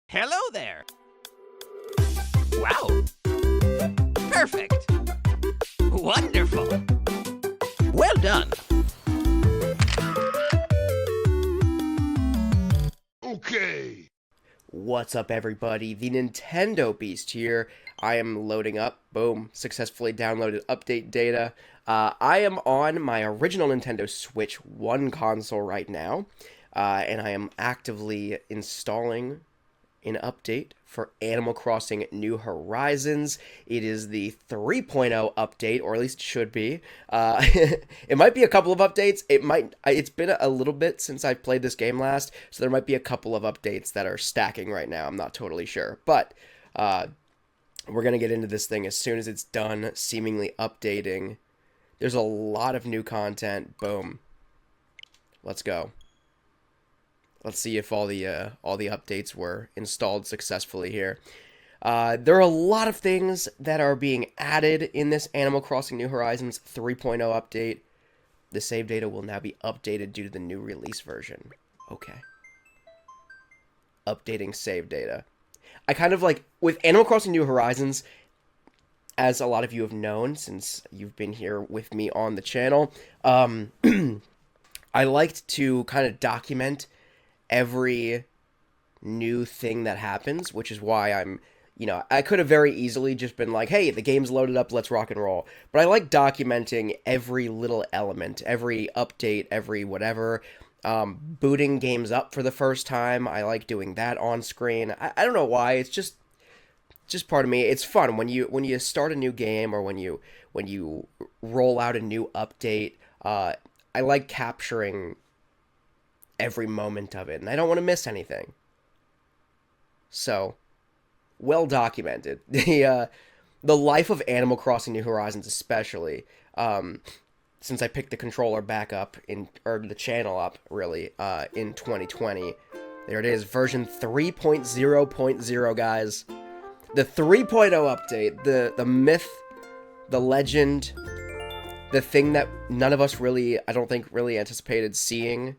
Hello there. Wow. Perfect. Wonderful. Well done. Okay. What's up, everybody? The Nintendo Beast here. I am loading up. Boom. Successfully downloaded update data. I am on my original Nintendo Switch 1 console right now, and I am actively installing an update for Animal Crossing New Horizons. It is the 3.0 update, or at least it should be. It might be a couple of updates. It's been a little bit since I played this game last, so there might be a couple of updates that are stacking right now. I'm not totally sure, but we're gonna get into this thing as soon as it's done seemingly updating. There's a lot of new content. Boom. Let's go. Let's see if all the updates were installed successfully here. There are a lot of things that are being added in this Animal Crossing New Horizons 3.0 update. The save data will now be updated due to the new release version. Okay. Updating save data. I kind of like, with Animal Crossing New Horizons, as a lot of you have known since you've been here with me on the channel, I liked to kind of document every new thing that happens, which is why I could have very easily just been like, hey, the game's loaded up, let's rock and roll. But I like documenting every little element, every update, every whatever. Booting games up for the first time, I like doing that on screen. I don't know why, it's just part of me. It's fun when you start a new game, or when you roll out a new update. I like capturing every moment of it, and I don't want to miss anything. So, well documented. The life of Animal Crossing New Horizons, especially, since I picked the controller back up or the channel up, really, in 2020. There it is, version 3.0.0, guys. The 3.0 update, the myth, the legend, the thing that none of us really, I don't think, really anticipated seeing,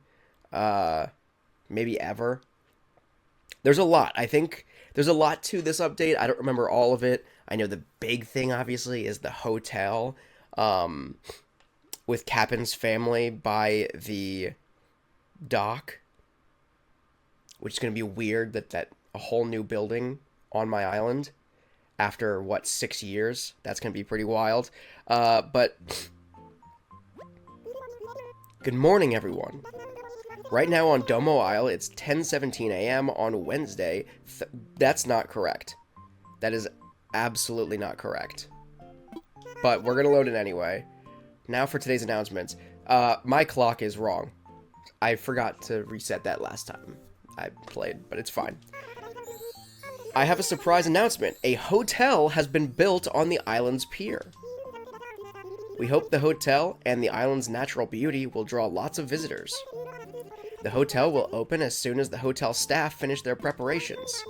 maybe ever. There's a lot. I think there's a lot to this update. I don't remember all of it. I know the big thing, obviously, is the hotel, with Kapp'n's family by the dock, which is going to be weird that a whole new building on my island after, 6 years? That's going to be pretty wild. But good morning, everyone. Right now on Domo Isle, it's 10:17 a.m. on Wednesday. That's not correct. That is absolutely not correct. But we're going to load it anyway. Now for today's announcements. My clock is wrong. I forgot to reset that last time I played, but it's fine. I have a surprise announcement. A hotel has been built on the island's pier. We hope the hotel and the island's natural beauty will draw lots of visitors. The hotel will open as soon as the hotel staff finish their preparations.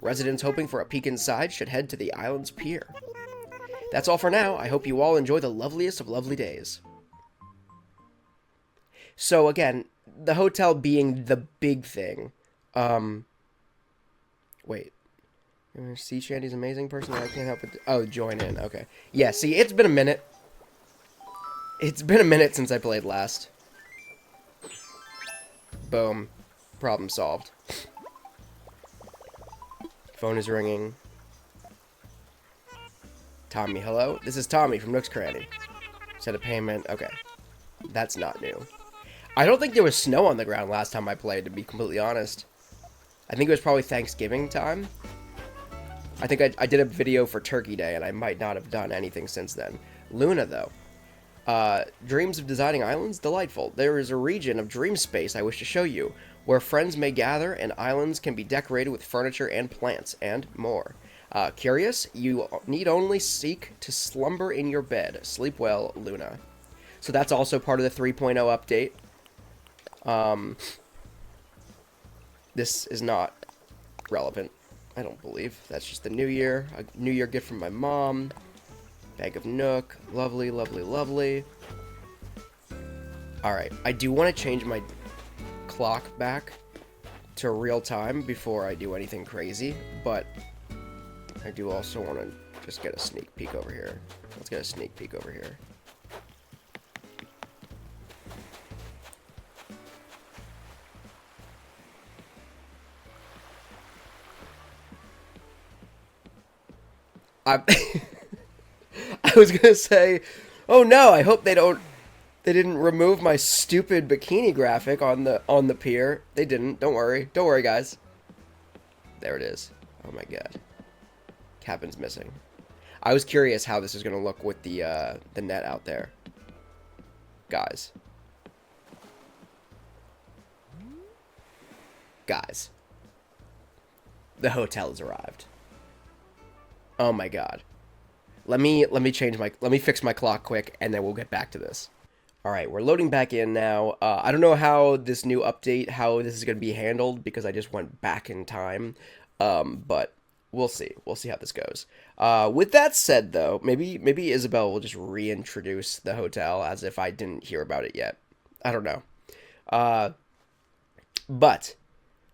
Residents hoping for a peek inside should head to the island's pier. That's all for now. I hope you all enjoy the loveliest of lovely days. So again, the hotel being the big thing. Wait. Sea Shandy's amazing person. I can't help it. Oh, join in. Okay. Yeah, see, it's been a minute. It's been a minute since I played last. Boom. Problem solved. Phone is ringing. Tommy, hello? This is Tommy from Nook's Cranny. Set a payment. Okay. That's not new. I don't think there was snow on the ground last time I played, to be completely honest. I think it was probably Thanksgiving time. I think I did a video for Turkey Day, and I might not have done anything since then. Luna, though. Dreams of designing islands? Delightful. There is a region of dream space I wish to show you, where friends may gather and islands can be decorated with furniture and plants, and more. Curious? You need only seek to slumber in your bed. Sleep well, Luna. So that's also part of the 3.0 update. This is not relevant, I don't believe. That's just the new year. A new year gift from my mom. Bag of Nook. Lovely, lovely, lovely. Alright, I do want to change my clock back to real time before I do anything crazy, but I do also want to just get a sneak peek over here. Let's get a sneak peek over here. I was gonna say, oh no, I hope they didn't remove my stupid bikini graphic on the pier. They didn't. Don't worry, guys. There it is. Oh my god, Kapp'n's missing. I was curious how this is gonna look with the net out there, guys. The hotel has arrived. Oh my god. Let me fix my clock quick, and then we'll get back to this. All right, we're loading back in now. I don't know how this new update, how this is going to be handled, because I just went back in time. But we'll see. We'll see how this goes. With that said, though, maybe Isabel will just reintroduce the hotel as if I didn't hear about it yet. I don't know. But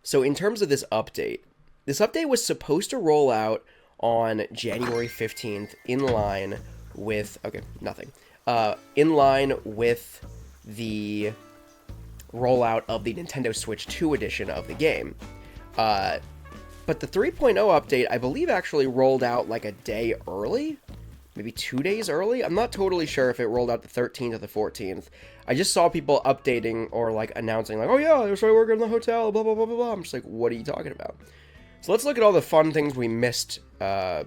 so in terms of this update was supposed to roll out on January 15th in line with in line with the rollout of the Nintendo Switch 2 edition of the game. But the 3.0 update, I believe, actually rolled out like a day early, maybe 2 days early. I'm not totally sure if it rolled out the 13th or the 14th. I just saw people updating or like announcing like, oh yeah, they're starting working in the hotel, blah blah blah blah blah. I'm just like, what are you talking about? So let's look at all the fun things we missed. Yeah.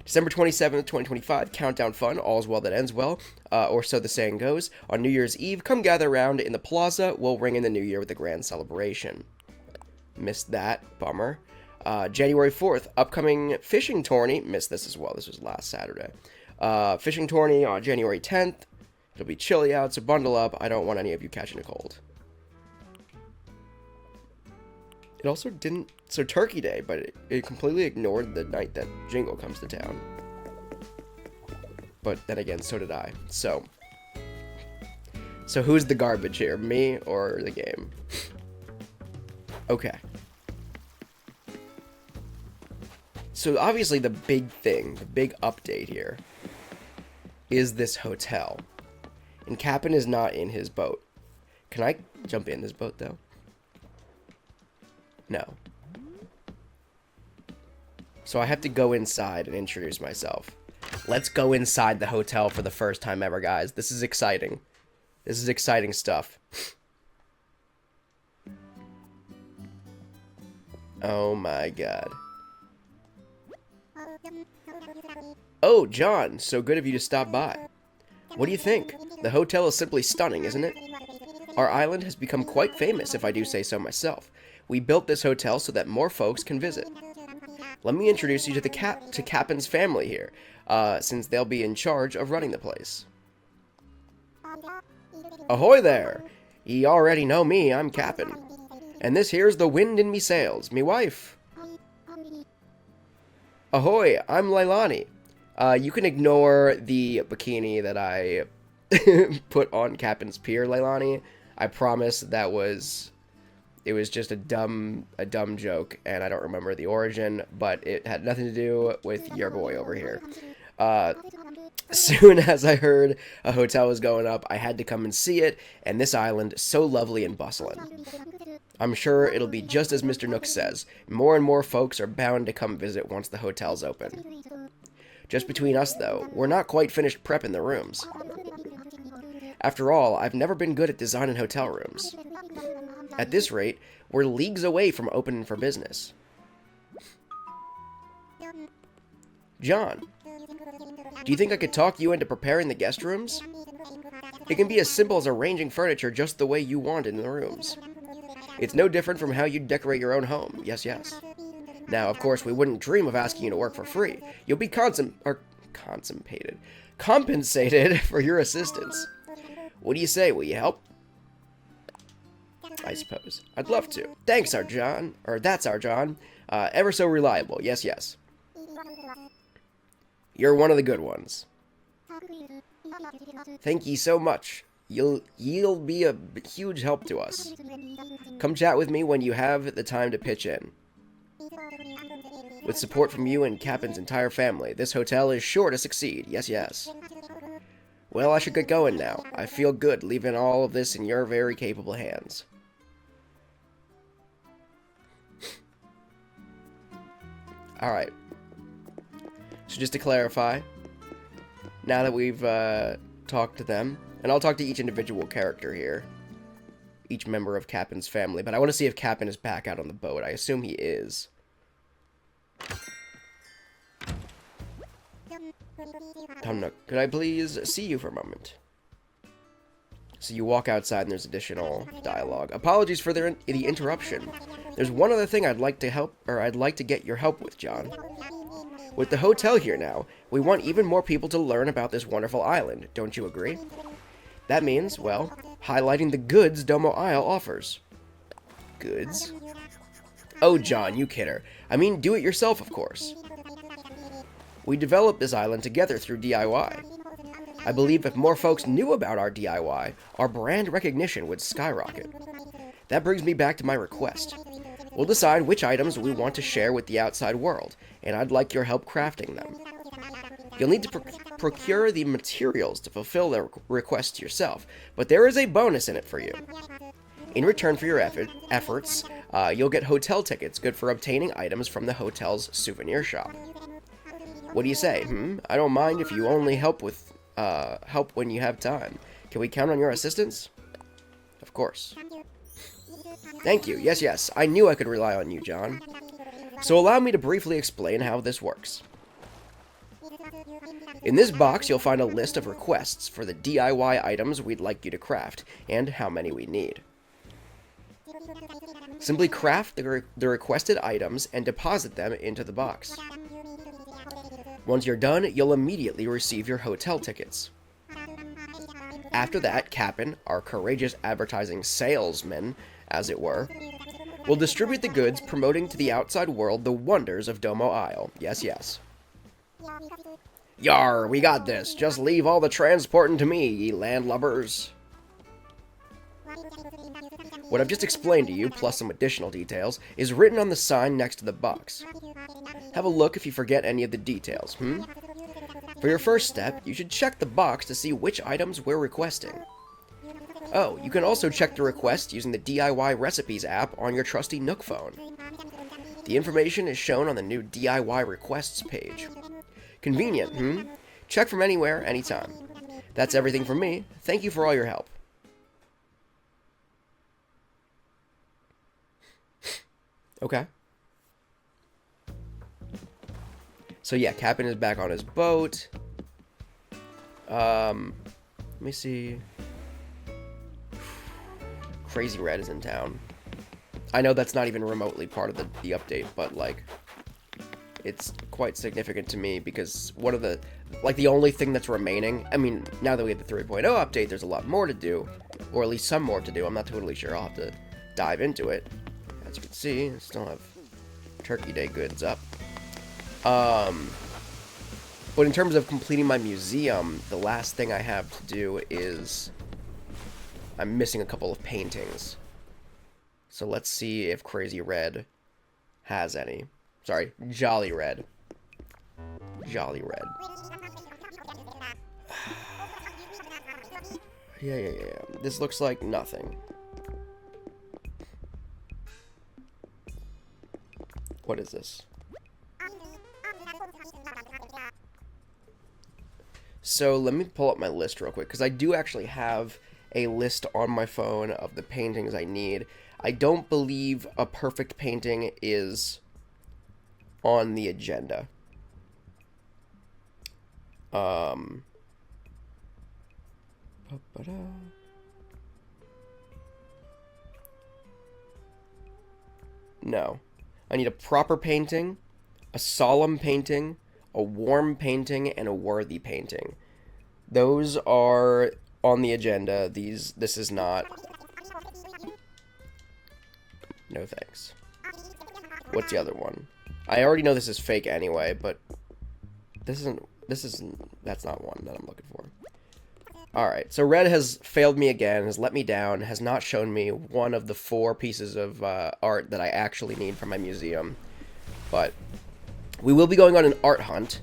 December 27th, 2025, Countdown Fun, all's well that ends well, or so the saying goes. On New Year's Eve, come gather around in the plaza, we'll ring in the new year with a grand celebration. Missed that, bummer. January 4th, upcoming fishing tourney, missed this as well, this was last Saturday. Fishing tourney on January 10th, it'll be chilly out, so bundle up, I don't want any of you catching a cold. It also didn't... So Turkey Day, but it completely ignored the night that Jingle comes to town. But then again, so did I. So who's the garbage here? Me or the game? Okay. So obviously the big thing, the big update here, is this hotel. And Kapp'n is not in his boat. Can I jump in this boat, though? No. So I have to go inside and introduce myself. Let's go inside the hotel for the first time ever, guys. This is exciting. This is exciting stuff. Oh my god. Oh, John, so good of you to stop by. What do you think? The hotel is simply stunning, isn't it? Our island has become quite famous, if I do say so myself. We built this hotel so that more folks can visit. Let me introduce you to Kapp'n's family here, since they'll be in charge of running the place. Ahoy there! Ye already know me, I'm Kapp'n. And this here's the wind in me sails, me wife. Ahoy, I'm Leilani. You can ignore the bikini that I put on Kapp'n's pier, Leilani. I promise it was just a dumb joke, and I don't remember the origin, but it had nothing to do with your boy over here. Soon as I heard a hotel was going up, I had to come and see it, and this island, so lovely and bustling. I'm sure it'll be just as Mr. Nook says. More and more folks are bound to come visit once the hotel's open. Just between us, though, we're not quite finished prepping the rooms. After all, I've never been good at designing hotel rooms. At this rate, we're leagues away from opening for business. John, do you think I could talk you into preparing the guest rooms? It can be as simple as arranging furniture just the way you want in the rooms. It's no different from how you'd decorate your own home. Yes, yes. Now, of course, we wouldn't dream of asking you to work for free. You'll be compensated for your assistance. What do you say? Will you help? I suppose. I'd love to. Thanks, our John. Or that's our John. Ever so reliable. Yes, yes. You're one of the good ones. Thank ye so much. You'll be a huge help to us. Come chat with me when you have the time to pitch in. With support from you and Kapp'n's entire family, this hotel is sure to succeed. Yes, yes. Well, I should get going now. I feel good leaving all of this in your very capable hands. Alright. So just to clarify, now that we've talked to them, and I'll talk to each individual character here, each member of Kapp'n's family, but I want to see if Kapp'n is back out on the boat. I assume he is. Tom Nook, could I please see you for a moment? So you walk outside and there's additional dialogue. Apologies for the interruption. There's one other thing I'd like to get your help with, John. With the hotel here now, we want even more people to learn about this wonderful island. Don't you agree? That means, well, highlighting the goods Domo Isle offers. Goods? Oh, John, you kidder. I mean, do it yourself, of course. We developed this island together through DIY. I believe if more folks knew about our DIY, our brand recognition would skyrocket. That brings me back to my request. We'll decide which items we want to share with the outside world, and I'd like your help crafting them. You'll need to procure the materials to fulfill the request yourself, but there is a bonus in it for you. In return for your efforts, you'll get hotel tickets good for obtaining items from the hotel's souvenir shop. What do you say, I don't mind if you only help when you have time. Can we count on your assistance? Of course. Thank you. Yes, yes. I knew I could rely on you, John. So allow me to briefly explain how this works. In this box, you'll find a list of requests for the DIY items we'd like you to craft, and how many we need. Simply craft the requested items and deposit them into the box. Once you're done, you'll immediately receive your hotel tickets. After that, Kapp'n, our courageous advertising salesman, as it were, will distribute the goods, promoting to the outside world the wonders of Domo Isle. Yes, yes. Yar, we got this. Just leave all the transporting to me, ye landlubbers. What I've just explained to you, plus some additional details, is written on the sign next to the box. Have a look if you forget any of the details, For your first step, you should check the box to see which items we're requesting. Oh, you can also check the request using the DIY Recipes app on your trusty Nook phone. The information is shown on the new DIY Requests page. Convenient, Check from anywhere, anytime. That's everything from me. Thank you for all your help. Okay. So yeah, Kapp'n is back on his boat. Let me see. Crazy Red is in town. I know that's not even remotely part of the update, but like, it's quite significant to me because one of the, like, the only thing that's remaining, I mean, now that we have the 3.0 update, there's a lot more to do, or at least some more to do. I'm not totally sure. I'll have to dive into it. As you can see, I still have Turkey Day goods up. But in terms of completing my museum, the last thing I have to do is I'm missing a couple of paintings. So let's see if Crazy Red has any. Sorry, Jolly Red. Jolly Red. Yeah. This looks like nothing. What is this? So let me pull up my list real quick, because I do actually have a list on my phone of the paintings I need. I don't believe a perfect painting is on the agenda. No. I need a proper painting, a solemn painting, a warm painting, and a worthy painting. Those are on the agenda. This is not. No thanks. What's the other one? I already know this is fake anyway, but that's not one that I'm looking for. Alright, so Red has failed me again, has let me down, has not shown me one of the 4 pieces of art that I actually need for my museum. But we will be going on an art hunt.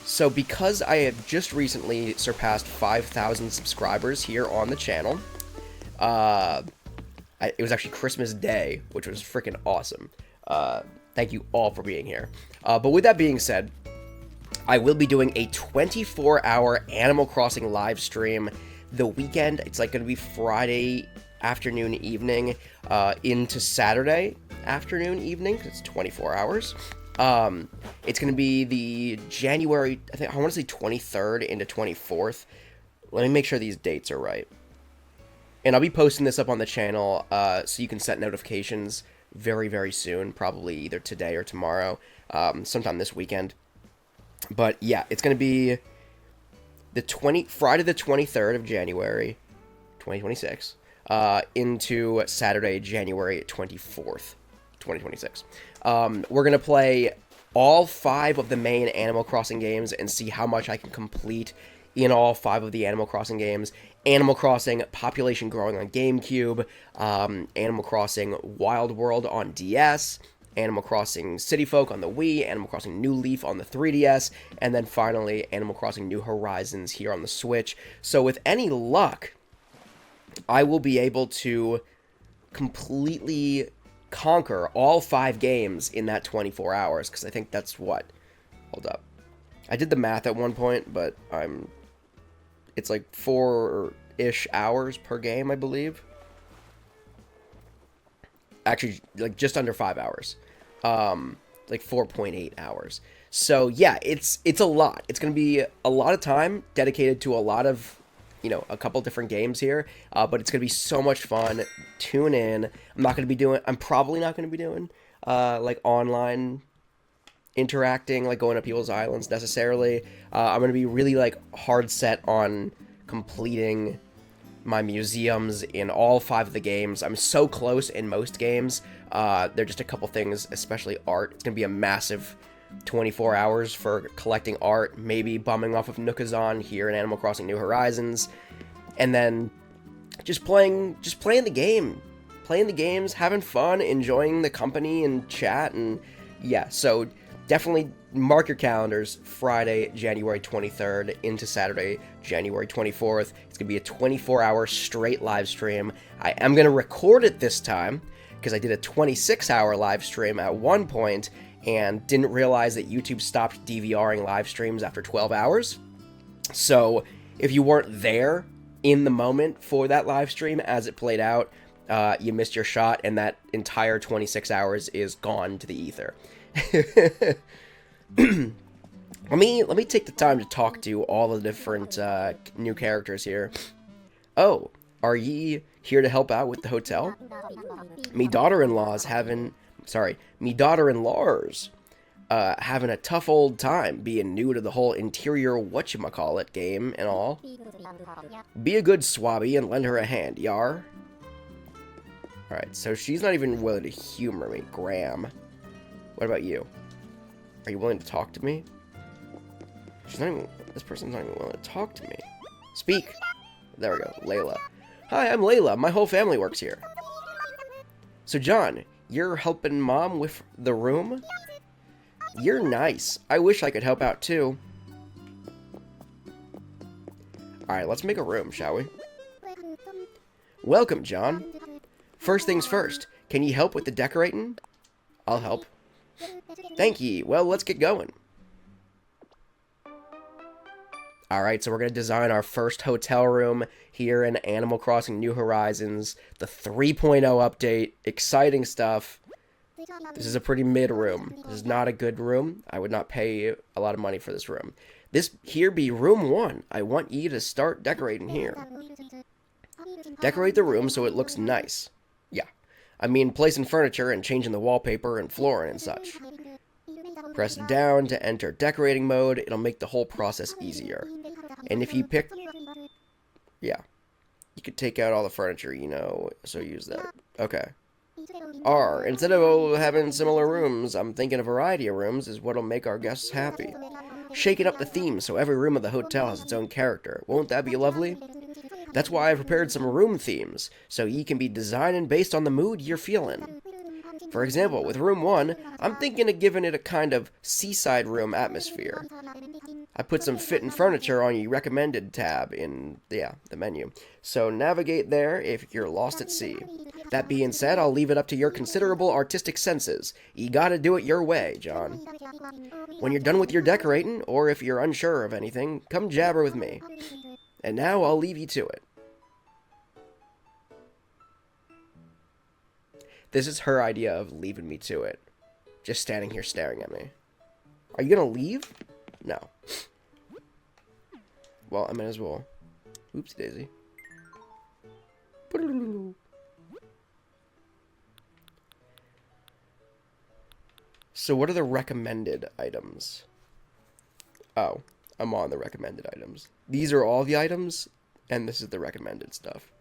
So because I have just recently surpassed 5,000 subscribers here on the channel, it was actually Christmas Day, which was freaking awesome. Thank you all for being here. But with that being said, I will be doing a 24-hour Animal Crossing live stream the weekend. It's like going to be Friday afternoon, evening, into Saturday afternoon, evening, 'cause it's 24 hours. It's going to be the January, I want to say 23rd into 24th. Let me make sure these dates are right. And I'll be posting this up on the channel, so you can set notifications very, very soon, probably either today or tomorrow, sometime this weekend. But yeah, it's going to be Friday the 23rd of January, 2026, into Saturday, January 24th, 2026. We're going to play all 5 of the main Animal Crossing games and see how much I can complete in all 5 of the Animal Crossing games. Animal Crossing Population Growing on GameCube, Animal Crossing Wild World on DS, Animal Crossing City Folk on the Wii, Animal Crossing New Leaf on the 3DS, and then finally Animal Crossing New Horizons here on the Switch. So with any luck, I will be able to completely conquer all 5 games in that 24 hours, because I think that's what... Hold up. I did the math at one point, but it's like 4-ish hours per game, I believe. Actually, like just under 5 hours. Like 4.8 hours. So yeah, it's a lot. It's going to be a lot of time dedicated to a lot of, a couple different games here. But it's going to be so much fun. Tune in. I'm probably not going to be doing, like online interacting, like going to people's islands necessarily. I'm going to be really like hard set on completing my museums in all 5 of the games. I'm so close in most games. They're just a couple things, especially art. It's going to be a massive 24 hours for collecting art, maybe bumming off of Nookazon here in Animal Crossing New Horizons, and then just playing the game. Playing the games, having fun, enjoying the company and chat, and yeah, so definitely mark your calendars, Friday, January 23rd into Saturday, January 24th. It's going to be a 24-hour straight live stream. I am going to record it this time, because I did a 26-hour live stream at one point, and didn't realize that YouTube stopped DVRing live streams after 12 hours. So, if you weren't there in the moment for that live stream as it played out, you missed your shot, and that entire 26 hours is gone to the ether. Let me take the time to talk to all the different new characters here. Oh, are ye here to help out with the hotel? Me daughter-in-law's having a tough old time being new to the whole interior whatchamacallit game and all. Be a good swabby and lend her a hand, yar. Alright, so she's not even willing to humor me, Graham. What about you? Are you willing to talk to me? This person's not even willing to talk to me. Speak! There we go, Layla. Hi, I'm Layla. My whole family works here. So, John, you're helping Mom with the room? You're nice. I wish I could help out, too. Alright, let's make a room, shall we? Welcome, John. First things first, can you help with the decorating? I'll help. Thank ye. Well, let's get going. Alright, so we're going to design our first hotel room here in Animal Crossing New Horizons. The 3.0 update. Exciting stuff. This is a pretty mid room. This is not a good room. I would not pay a lot of money for this room. This here be room 1. I want ye to start decorating here. Decorate the room so it looks nice. Yeah. I mean, placing furniture and changing the wallpaper and flooring and such. Press down to enter decorating mode. It'll make the whole process easier. And if you pick... Yeah. You could take out all the furniture, so use that. Okay. Instead of having similar rooms, I'm thinking a variety of rooms is what'll make our guests happy. shaking up the theme so every room of the hotel has its own character. Won't that be lovely? That's why I've prepared some room themes, so ye can be designing based on the mood you're feeling. For example, with room 1, I'm thinking of giving it a kind of seaside room atmosphere. I put some fitting furniture on your recommended tab in, the menu, so navigate there if you're lost at sea. That being said, I'll leave it up to your considerable artistic senses. You gotta do it your way, John. When you're done with your decorating, or if you're unsure of anything, come jabber with me. And now I'll leave you to it. This is her idea of leaving me to it. Just standing here staring at me. Are you gonna leave? No. Well, I might as well. Oops, daisy. So what are the recommended items? Oh, I'm on the recommended items. These are all the items, and this is the recommended stuff.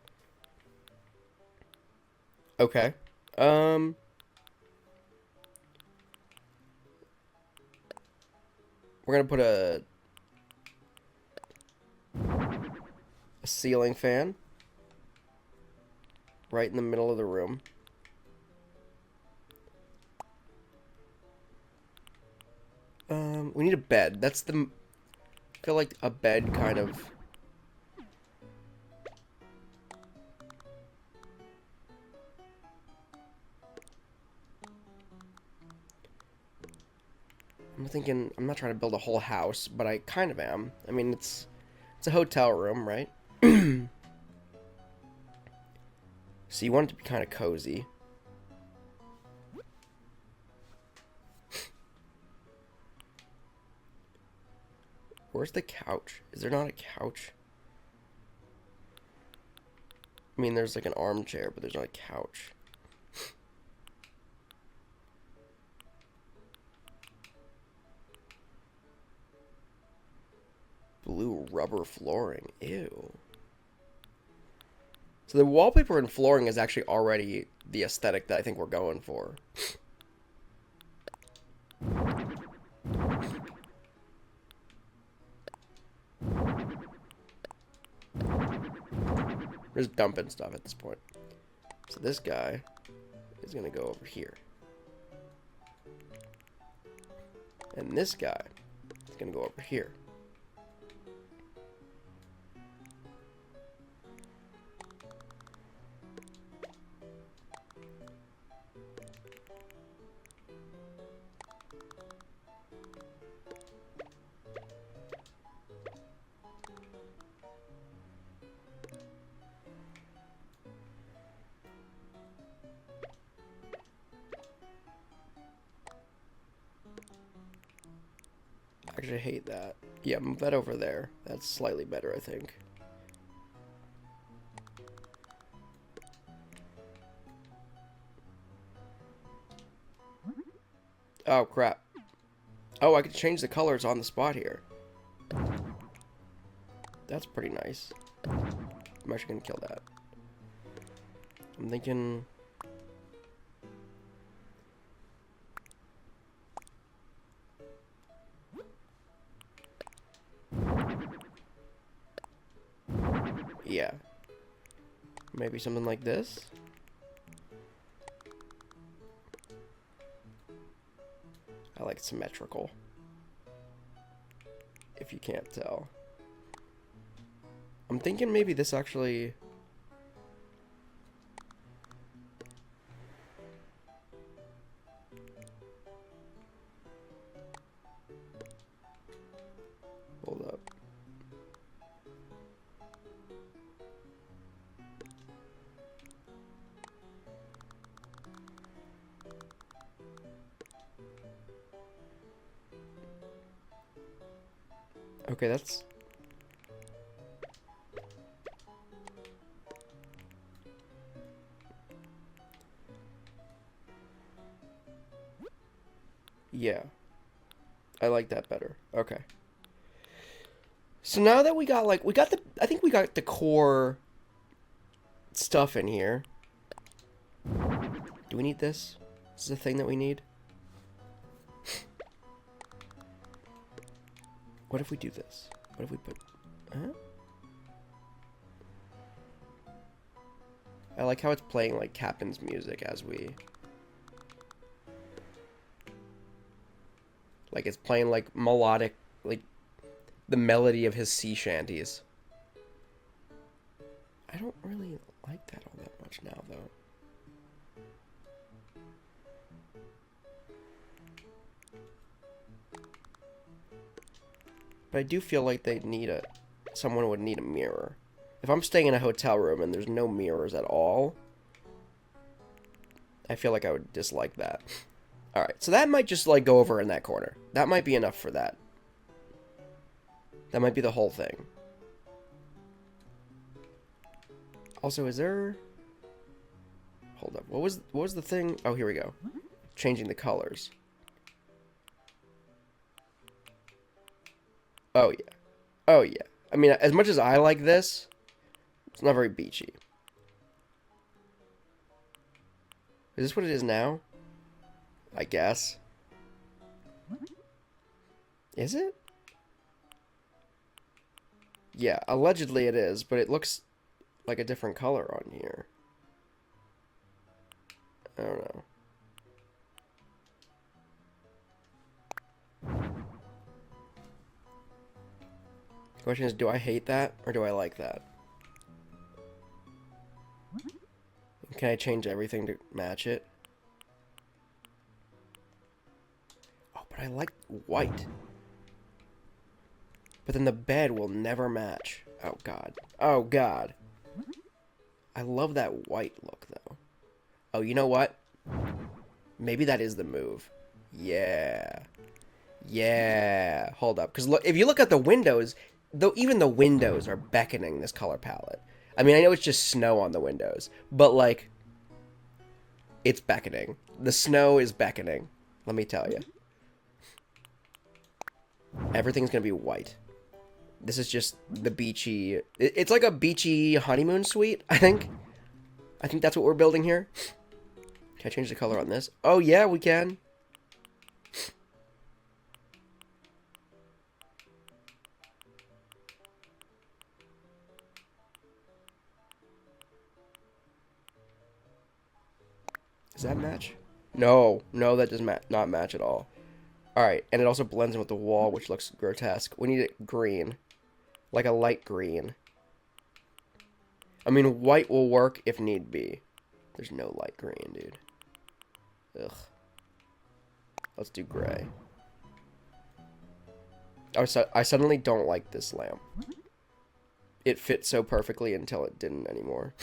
Okay. We're gonna put a ceiling fan right in the middle of the room. We need a bed. That's the... I feel like a bed kind of... I'm thinking... I'm not trying to build a whole house, but I kind of am. I mean, it's a hotel room, right? So you want it to be kind of cozy. Where's the couch? Is there not a couch? I mean, there's like an armchair, but there's not a couch. Blue rubber flooring. Ew. So the wallpaper and flooring is actually already the aesthetic that I think we're going for. We're just dumping stuff at this point. So this guy is going to go over here. And this guy is going to go over here. Actually, I hate that. Yeah, move that over there. That's slightly better, I think. Oh, crap. Oh, I could change the colors on the spot here. That's pretty nice. I'm actually gonna kill that. I'm thinking... yeah. Maybe something like this? I like symmetrical. If you can't tell. I'm thinking maybe this actually... hold up. Okay, that's... yeah. I like that better. Okay. So now that we got, like, I think we got the core stuff in here. Do we need this? This is the thing that we need? What if we do this? What if we put... Huh? I like how it's playing, like, Kapp'n's music as we... Like, it's playing, like, melodic, like, the melody of his sea shanties. I don't really like that all that much now, though. But I do feel like they need a... Someone would need a mirror. If I'm staying in a hotel room and there's no mirrors at all, I feel like I would dislike that. Alright, so that might just, like, go over in that corner. That might be enough for that. That might be the whole thing. Also, is there... Hold up. What was the thing? Oh, here we go. Changing the colors. Oh, yeah. Oh, yeah. I mean, as much as I like this, it's not very beachy. Is this what it is now? I guess. Is it? Yeah, allegedly it is, but it looks like a different color on here. I don't know. The question is, do I hate that or do I like that? Can I change everything to match it? Oh, but I like white. But then the bed will never match. Oh, God. Oh, God. I love that white look, though. Oh, you know what? Maybe that is the move. Yeah. Yeah. Hold up. Because look, if you look at the windows, though, even the windows are beckoning this color palette. I mean, I know it's just snow on the windows, but, like, it's beckoning. The snow is beckoning. Let me tell you. Everything's going to be white. This is just the beachy... It's like a beachy honeymoon suite, I think. I think that's what we're building here. Can I change the color on this? Oh, yeah, we can. Does that match? No. No, that does not match at all. Alright, and it also blends in with the wall, which looks grotesque. We need it green. Like a light green. I mean, white will work if need be. There's no light green, dude. Ugh. Let's do gray. I suddenly don't like this lamp. It fit so perfectly until it didn't anymore.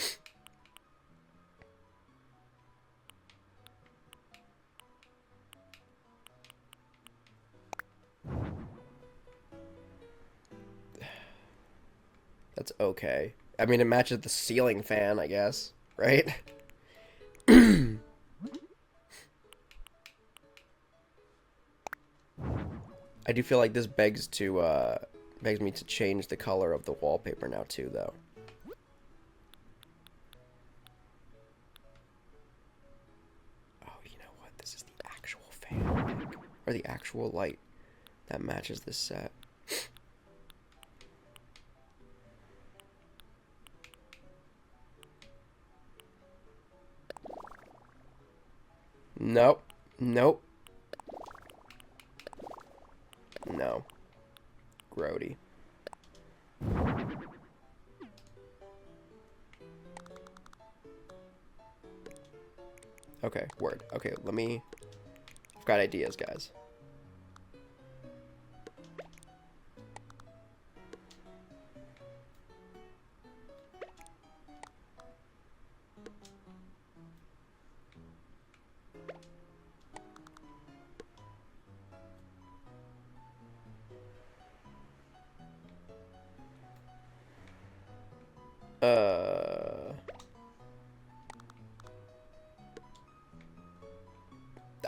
That's okay. I mean, it matches the ceiling fan, I guess. Right? I do feel like this begs me to change the color of the wallpaper now too, though. Oh, you know what? This is the actual fan, or the actual light that matches this set. Nope. Nope. No. Grody. Okay, word. Okay, let me... I've got ideas, guys.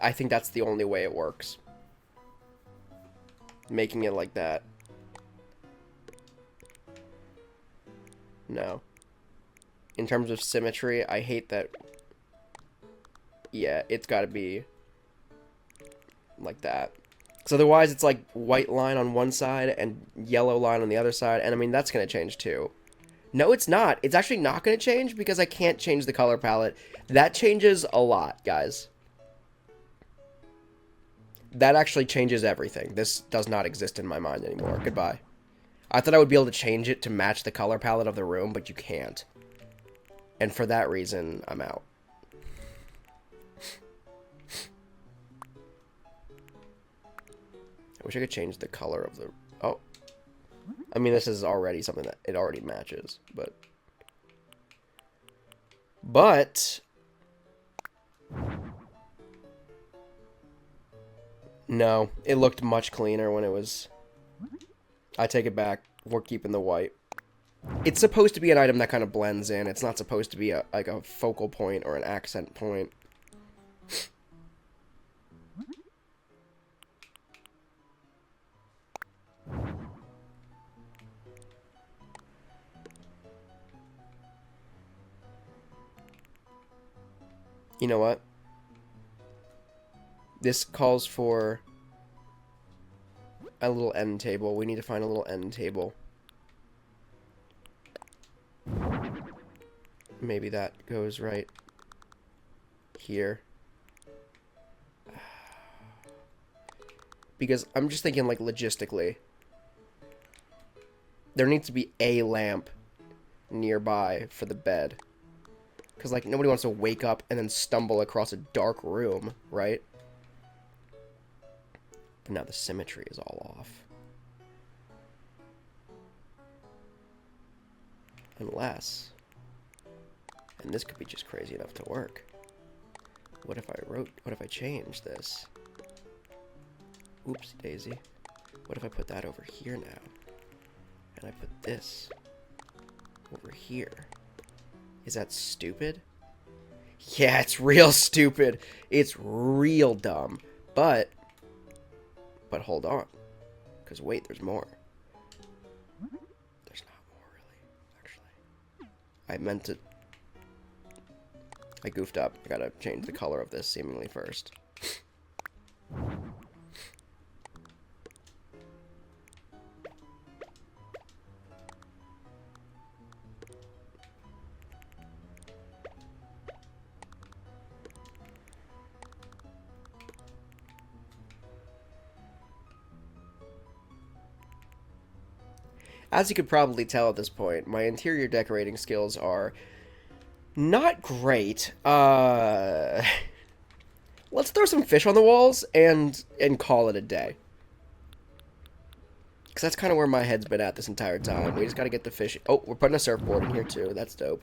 I think that's the only way it works. Making it like that. No. In terms of symmetry, I hate that. Yeah, it's gotta be like that. Because otherwise it's like white line on one side and yellow line on the other side. And I mean, that's going to change too. No, it's not. It's actually not going to change because I can't change the color palette. That changes a lot, guys. That actually changes everything. This does not exist in my mind anymore. Goodbye. I thought I would be able to change it to match the color palette of the room, but you can't. And for that reason, I'm out. I wish I could change the color of the... Oh. I mean, this is already something that it already matches, but... No, it looked much cleaner when it was... I take it back. We're keeping the white. It's supposed to be an item that kind of blends in. It's not supposed to be like a focal point or an accent point. You know what? This calls for a little end table. We need to find a little end table. Maybe that goes right here. Because I'm just thinking, like, logistically. There needs to be a lamp nearby for the bed. Because, like, nobody wants to wake up and then stumble across a dark room, right? But now the symmetry is all off. Unless... And this could be just crazy enough to work. What if I change this? Oopsie daisy. What if I put that over here now? And I put this over here. Is that stupid? Yeah, it's real stupid. It's real dumb. But hold on. Because wait, there's more. There's not more, really, actually. I meant to... I goofed up. I gotta change the color of this seemingly first. As you could probably tell at this point, my interior decorating skills are not great. Let's throw some fish on the walls and call it a day. Because that's kind of where my head's been at this entire time. We just got to get the fish... Oh, we're putting a surfboard in here too. That's dope.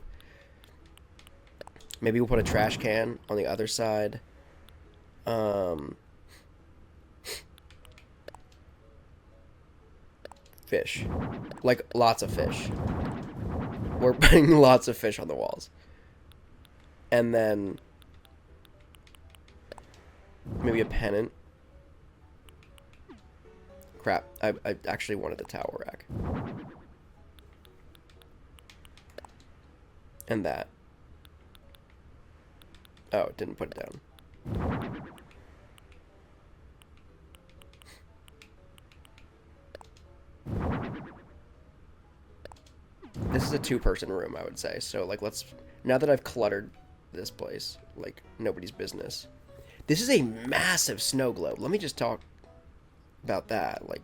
Maybe we'll put a trash can on the other side. Fish. Like, lots of fish. We're putting lots of fish on the walls. And then... maybe a pennant. Crap. I actually wanted the towel rack. And that. Oh, didn't put it down. This is a two-person room, I would say. So, like, let's... Now that I've cluttered this place, like, nobody's business. This is a massive snow globe. Let me just talk about that. Like,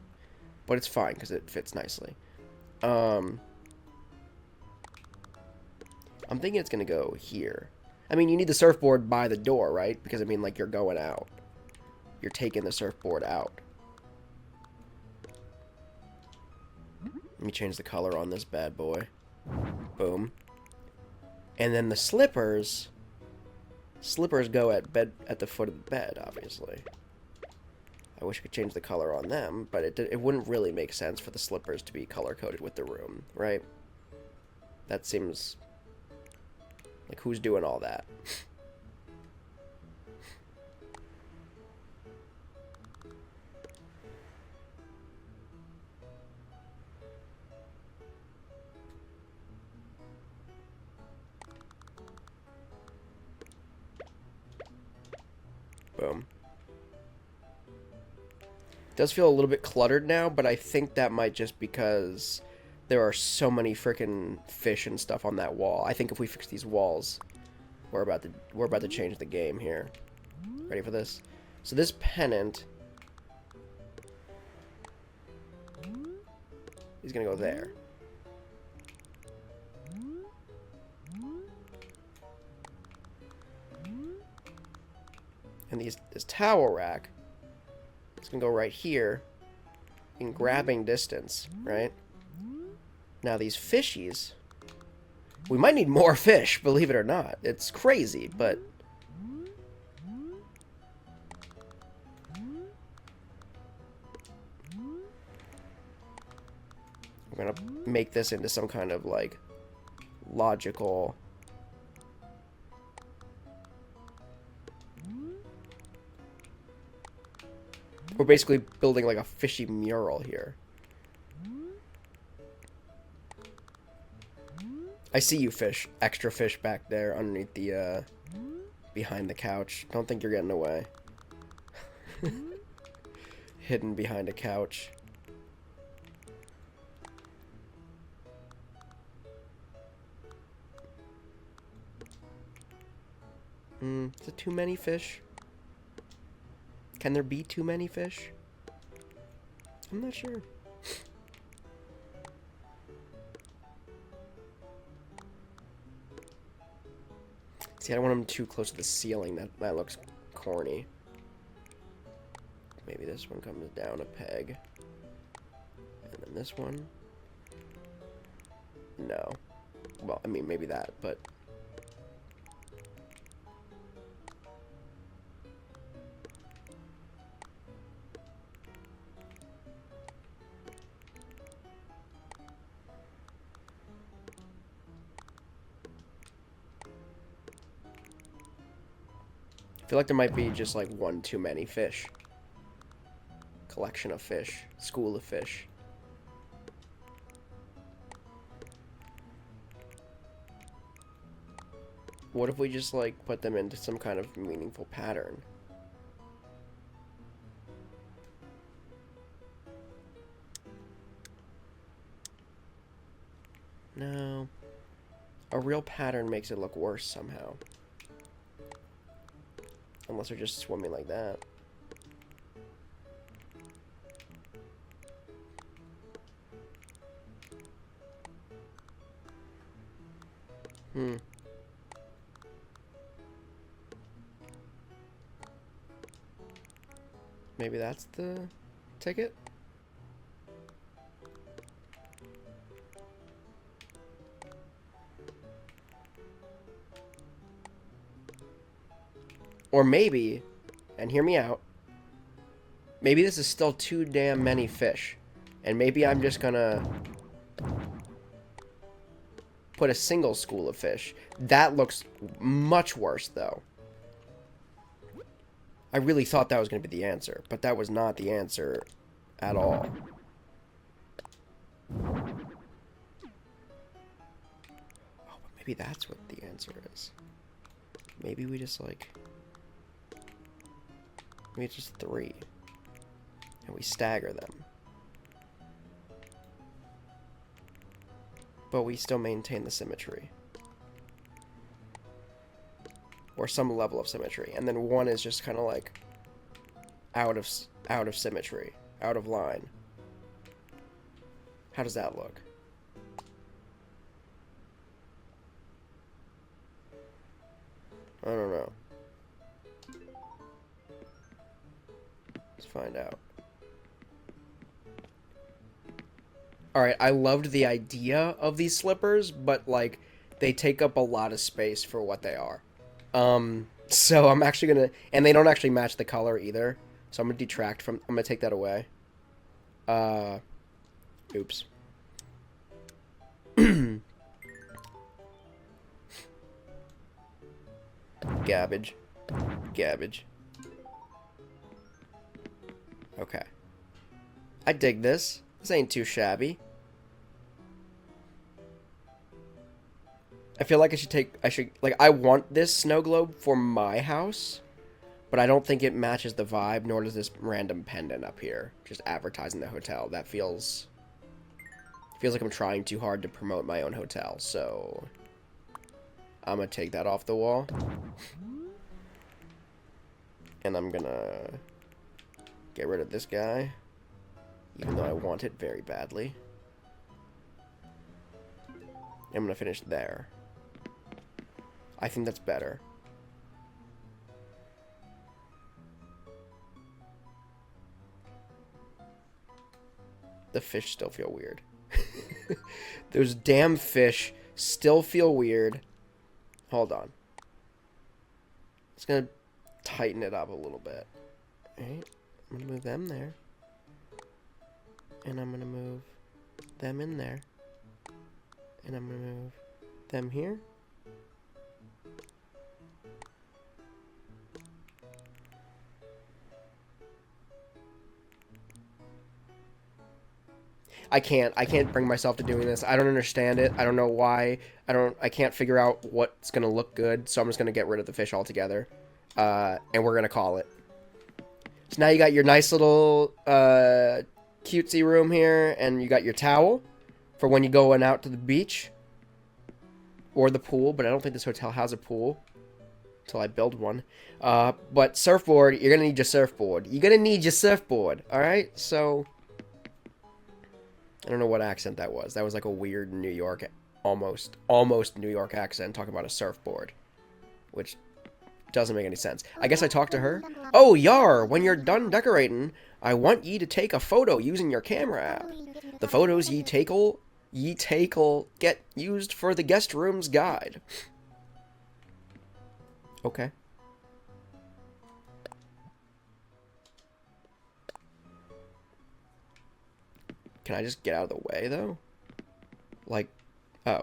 but it's fine, because it fits nicely. I'm thinking it's going to go here. I mean, you need the surfboard by the door, right? Because, I mean, like, you're going out. You're taking the surfboard out. Let me change the color on this bad boy. Boom. And then the slippers... Slippers go at the foot of the bed, obviously. I wish I could change the color on them, but it wouldn't really make sense for the slippers to be color-coded with the room, right? That seems... like, who's doing all that? Boom. It does feel a little bit cluttered now, but I think that might just because there are so many freaking fish and stuff on that wall. I think if we fix these walls, we're about to change the game here. Ready for this? So this pennant is gonna go there. And this towel rack is gonna go right here in grabbing distance, right? Now these fishies, we might need more fish, believe it or not. It's crazy, but we're gonna make this into some kind of like logical. We're basically building like a fishy mural here. I see you, fish. Extra fish back there underneath the, behind the couch. Don't think you're getting away. Hidden behind a couch. Is it too many fish? Can there be too many fish? I'm not sure. See, I don't want them too close to the ceiling. That looks corny. Maybe this one comes down a peg. And then this one. No. Well, I mean, maybe that, but... I feel like there might be just like one too many fish. Collection of fish. School of fish. What if we just like put them into some kind of meaningful pattern? No. A real pattern makes it look worse somehow. Unless they're just swimming like that. Maybe that's the ticket? Or maybe, and hear me out, maybe this is still too damn many fish. And maybe I'm just gonna put a single school of fish. That looks much worse, though. I really thought that was gonna be the answer, but that was not the answer at all. Oh, but maybe that's what the answer is. Maybe we just like... Maybe it's just 3. And we stagger them. But we still maintain the symmetry. Or some level of symmetry. And then one is just kind of like out of symmetry. Out of line. How does that look? I don't know. Let's find out. Alright, I loved the idea of these slippers, but, like, they take up a lot of space for what they are. So I'm actually gonna... And they don't actually match the color either. So I'm gonna detract from... I'm gonna take that away. Oops. Gabbage. Gabbage. Okay. I dig this. This ain't too shabby. I feel like I should, like, I want this snow globe for my house, But I don't think it matches the vibe, nor does this random pendant up here. Just advertising the hotel. That feels like I'm trying too hard to promote my own hotel, so I'm gonna take that off the wall. And I'm gonna get rid of this guy, even though I want it very badly. I'm gonna finish there. I think that's better. The fish still feel weird. Those damn fish still feel weird. Hold on. It's gonna tighten it up a little bit. Alright, I'm gonna move them there. And I'm gonna move them in there. And I'm gonna move them here. I can't bring myself to doing this. I don't understand it. I don't know why. I can't figure out what's gonna look good, so I'm just gonna get rid of the fish altogether. And we're gonna call it. So now you got your nice little cutesy room here, and you got your towel for when you're going out to the beach or the pool, but I don't think this hotel has a pool until I build one. But surfboard, you're gonna need your surfboard. You're gonna need your surfboard, alright? So I don't know what accent that was. That was like a weird New York, almost New York accent talking about a surfboard, which doesn't make any sense. I guess I talked to her. Oh, yar, when you're done decorating, I want ye to take a photo using your camera app. The photos ye take'll get used for the guest room's guide. Okay. Can I just get out of the way, though? Like, oh.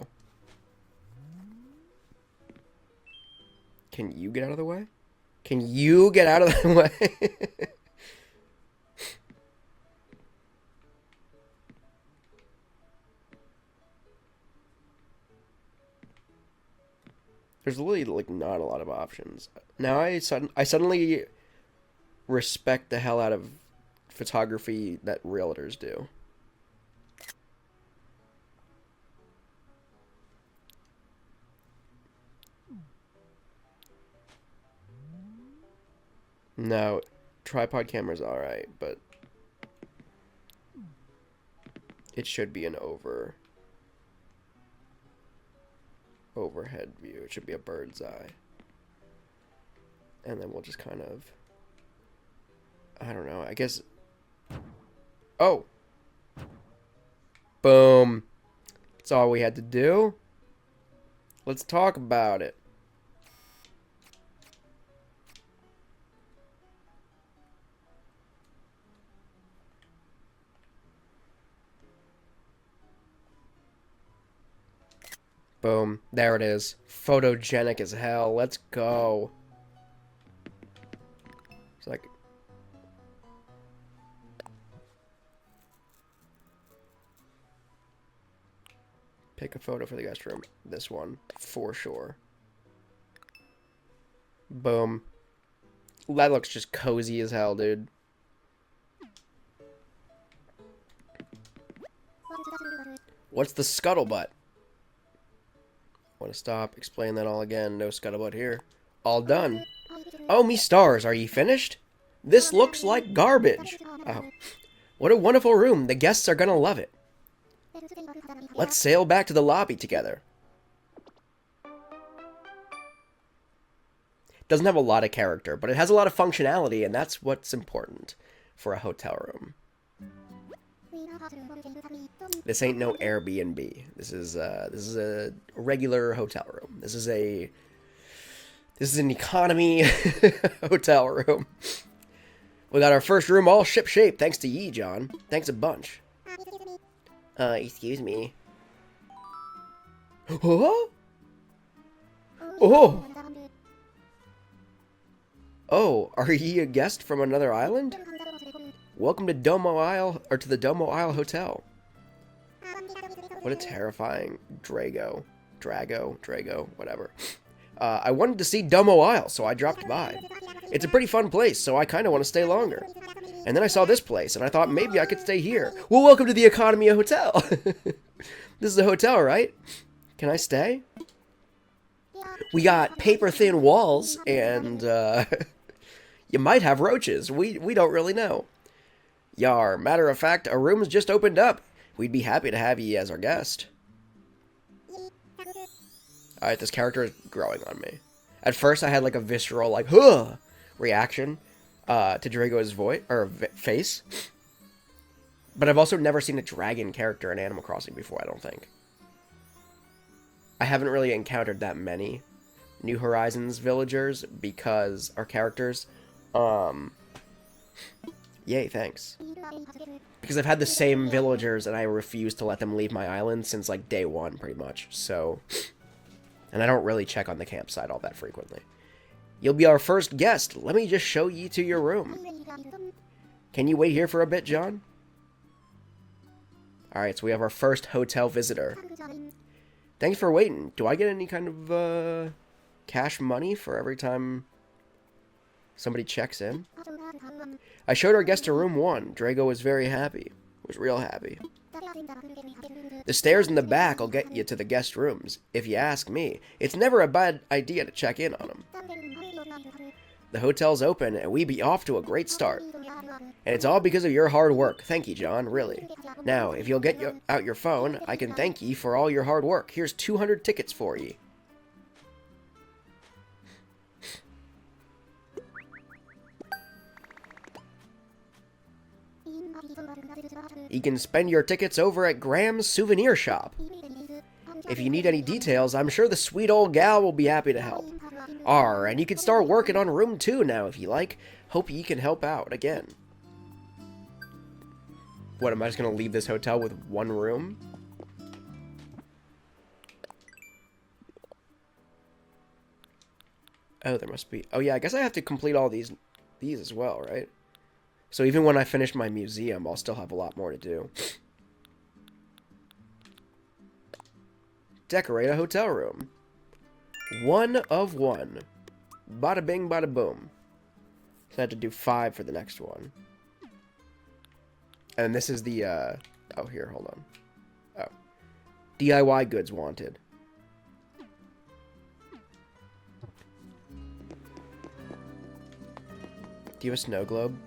Can you get out of the way? Can you get out of the way? There's really, like, not a lot of options. Now I suddenly respect the hell out of photography that realtors do. No, tripod camera's alright, but it should be an overhead view. It should be a bird's eye. And then we'll just kind of, I don't know, I guess, oh! Boom. That's all we had to do. Let's talk about it. Boom. There it is. Photogenic as hell. Let's go. It's like... Pick a photo for the guest room. This one. For sure. Boom. That looks just cozy as hell, dude. What's the scuttlebutt? Want to stop, explain that all again. No scuttlebutt here. All done. Oh, me stars, are ye finished? This looks like garbage. Oh, what a wonderful room. The guests are gonna love it. Let's sail back to the lobby together. Doesn't have a lot of character, but it has a lot of functionality, and that's what's important for a hotel room. This ain't no Airbnb. This is a regular hotel room. This is an economy hotel room. We got our first room all ship shape, thanks to ye, John. Thanks a bunch. Excuse me. Oh. Oh. Oh, are ye a guest from another island? Welcome to Domo Isle, or to the Domo Isle Hotel. What a terrifying Drago, whatever. I wanted to see Domo Isle, so I dropped by. It's a pretty fun place, so I kind of want to stay longer. And then I saw this place, and I thought maybe I could stay here. Well, welcome to the Economy Hotel. This is a hotel, right? Can I stay? We got paper-thin walls, and, you might have roaches. We don't really know. Yar, matter of fact, a room's just opened up. We'd be happy to have you as our guest. Alright, this character is growing on me. At first, I had like a visceral, like, huh, reaction to Drago's voice, or face. But I've also never seen a dragon character in Animal Crossing before, I don't think. I haven't really encountered that many New Horizons villagers because our characters, yay, thanks. Because I've had the same villagers and I refuse to let them leave my island since like day one, pretty much. So, and I don't really check on the campsite all that frequently. You'll be our first guest. Let me just show you to your room. Can you wait here for a bit, John? Alright, so we have our first hotel visitor. Thanks for waiting. Do I get any kind of, cash money for every time somebody checks in? I showed our guest to room 1. Drago was very happy. Was real happy. The stairs in the back will get you to the guest rooms. If you ask me, it's never a bad idea to check in on them. The hotel's open, and we be off to a great start. And it's all because of your hard work. Thank you, John, really. Now, if you'll get out your phone, I can thank ye for all your hard work. Here's 200 tickets for ye. You can spend your tickets over at Graham's Souvenir Shop. If you need any details, I'm sure the sweet old gal will be happy to help. And you can start working on room 2 now if you like. Hope you can help out again. What, am I just gonna leave this hotel with 1 room? Oh, there must be... Oh yeah, I guess I have to complete all these as well, right? So even when I finish my museum, I'll still have a lot more to do. Decorate a hotel room. 1 of 1. Bada bing, bada boom. So I have to do 5 for the next one. And this is the, oh, here, hold on. Oh. DIY goods wanted. Do you have a snow globe?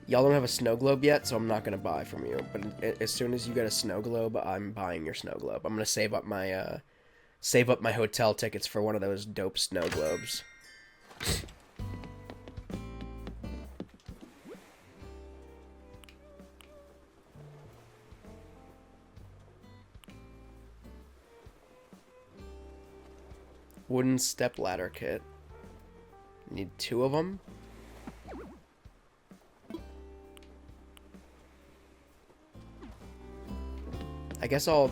Y'all don't have a snow globe yet, so I'm not going to buy from you. But as soon as you get a snow globe, I'm buying your snow globe. I'm going to save up my hotel tickets for one of those dope snow globes. Wooden step ladder kit. Need 2 of them. I guess I'll...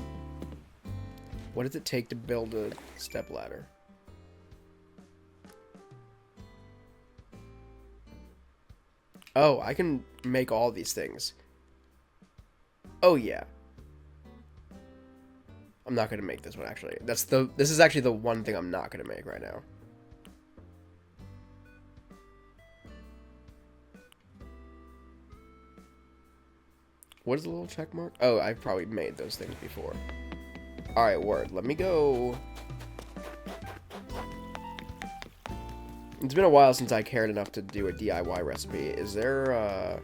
What does it take to build a step ladder? Oh, I can make all these things. Oh, yeah. I'm not going to make this one, actually. This is actually the one thing I'm not going to make right now. What is the little check mark? Oh, I've probably made those things before. Alright, word. Let me go... It's been a while since I cared enough to do a DIY recipe. Is there,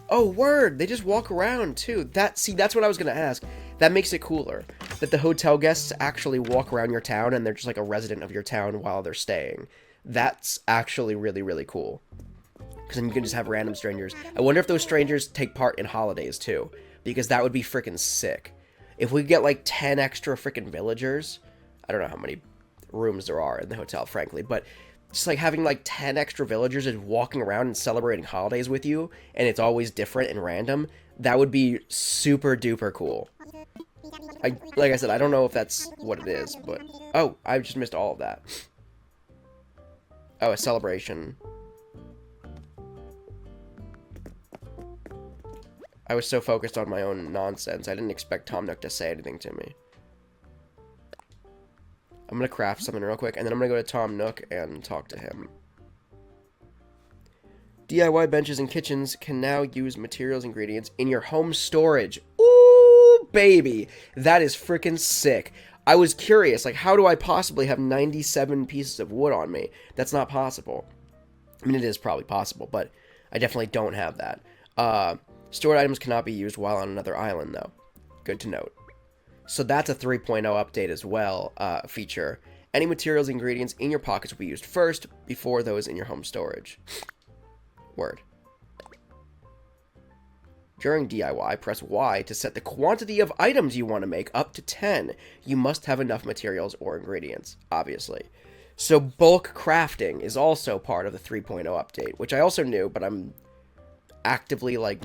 Oh, word! They just walk around, too. See, that's what I was gonna ask. That makes it cooler. That the hotel guests actually walk around your town, and they're just like a resident of your town while they're staying. That's actually really, really cool. Because then you can just have random strangers. I wonder if those strangers take part in holidays, too. Because that would be freaking sick. If we get, like, 10 extra freaking villagers... I don't know how many rooms there are in the hotel, frankly, but... Just, like, having, like, 10 extra villagers just walking around and celebrating holidays with you, and it's always different and random, that would be super duper cool. Like I said, I don't know if that's what it is, but... Oh, I just missed all of that. Oh, a celebration. I was so focused on my own nonsense, I didn't expect Tom Nook to say anything to me. I'm gonna craft something real quick, and then I'm gonna go to Tom Nook and talk to him. DIY benches and kitchens can now use materials and ingredients in your home storage. Ooh, baby. That is freaking sick. I was curious, like, how do I possibly have 97 pieces of wood on me? That's not possible. I mean, it is probably possible, but I definitely don't have that. Stored items cannot be used while on another island, though. Good to note. So that's a 3.0 update as well, feature. Any materials and ingredients in your pockets will be used first, before those in your home storage. Word. During DIY, press Y to set the quantity of items you want to make up to 10. You must have enough materials or ingredients, obviously. So bulk crafting is also part of the 3.0 update, which I also knew, but I'm actively, like,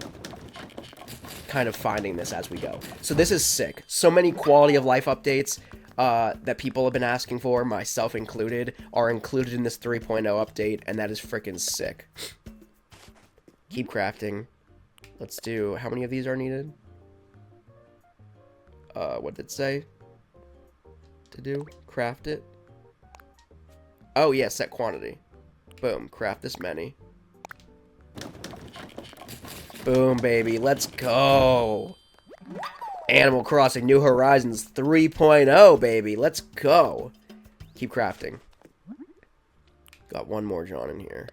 kind of finding this as we go. So this is sick. So many quality of life updates that people have been asking for, myself included, are included in this 3.0 update, and that is freaking sick. Keep crafting. Let's do... How many of these are needed? What did it say? To do? Craft it? Oh, yeah, set quantity. Boom. Craft this many. Boom, baby. Let's go. Animal Crossing New Horizons 3.0, baby. Let's go. Keep crafting. Got one more John in here.